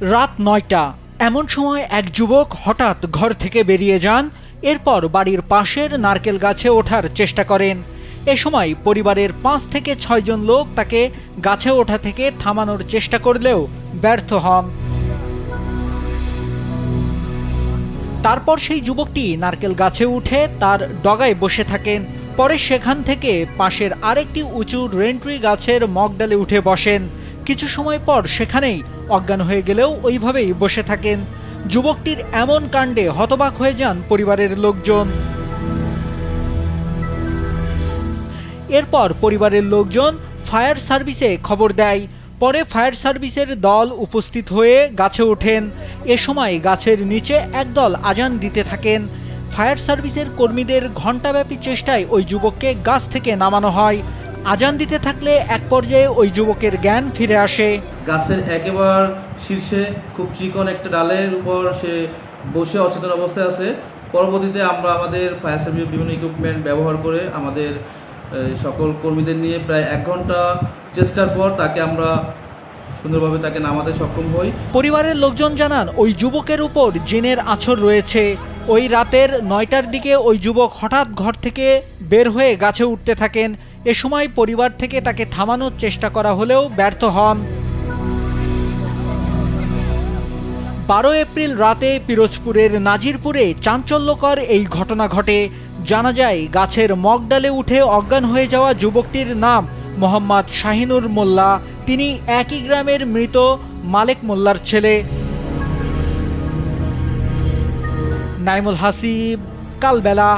রাত ৯টা। এমন সময় এক যুবক হঠাৎ ঘর থেকে বেরিয়ে যান। এরপর বাড়ির পাশের নারকেল গাছে ওঠার চেষ্টা করেন। এ সময় পরিবারের ৫ থেকে ৬ জন লোক তাকে গাছে ওঠা থেকে থামানোর চেষ্টা করলেও ব্যর্থ হন। তারপর সেই যুবকটি নারকেল গাছে উঠে তার ডগায় বসে থাকেন। পরে সেখান থেকে পাশের আরেকটি উঁচু রেন্ট্রি গাছের মগডালে উঠে বসেন। কিছু সময় পর সেখানেই অজ্ঞান হয়ে গেলেও ওইভাবেই বসে থাকেন। যুবকটির এমন কাণ্ডে হতবাক হয়ে যান পরিবারের লোকজন। এরপর পরিবারের লোকজন ফায়ার সার্ভিসে খবর দেয়। পরে ফায়ার সার্ভিসের দল উপস্থিত হয়ে গাছে ওঠেন। এ সময় গাছের নিচে একদল আজান দিতে থাকেন। ফায়ার সার্ভিসের কর্মীদের ঘণ্টাব্যাপী চেষ্টায় ওই যুবককে গাছ থেকে নামানো হয়। আজান দিতে থাকলে এক পর্যায়ে ওই যুবকের জ্ঞান ফিরে আসে। গাছের একেবারে শীর্ষে খুব চিকন একটা ডালের উপর সে বসে অচেতন অবস্থায় আছে। পরবর্তীতে আমরা আমাদের ফায়ার সার্ভিসের বিভিন্ন ইকুইপমেন্ট ব্যবহার করে আমাদের সকল কর্মীদের নিয়ে প্রায় ১ ঘন্টা চেষ্টার পর আমরা সুন্দরভাবে তাকে নামাতে সক্ষম হই। পরিবারের লোকজন জানান ওই যুবকের উপর জিনের আছর রয়েছে। ওই রাতের ৯টার দিকে ওই যুবক হঠাৎ ঘর থেকে বের হয়ে গাছে উঠতে থাকেন। এ সময় পরিবার থেকে তাকে থামানোর চেষ্টা করা হলেও ব্যর্থ হন। ১২ এপ্রিল রাতে পিরোজপুরের নাজিরপুরে চাঞ্চল্যকর এই ঘটনা ঘটে। জানা যায় গাছের মগডালে উঠে অজ্ঞান হয়ে যাওয়া যুবকটির নাম মোহাম্মদ শাহিনুর মোল্লা। তিনি একই গ্রামের মৃত মালেক মোল্লার ছেলে। নাইমুল হাসিব, কালবেলা।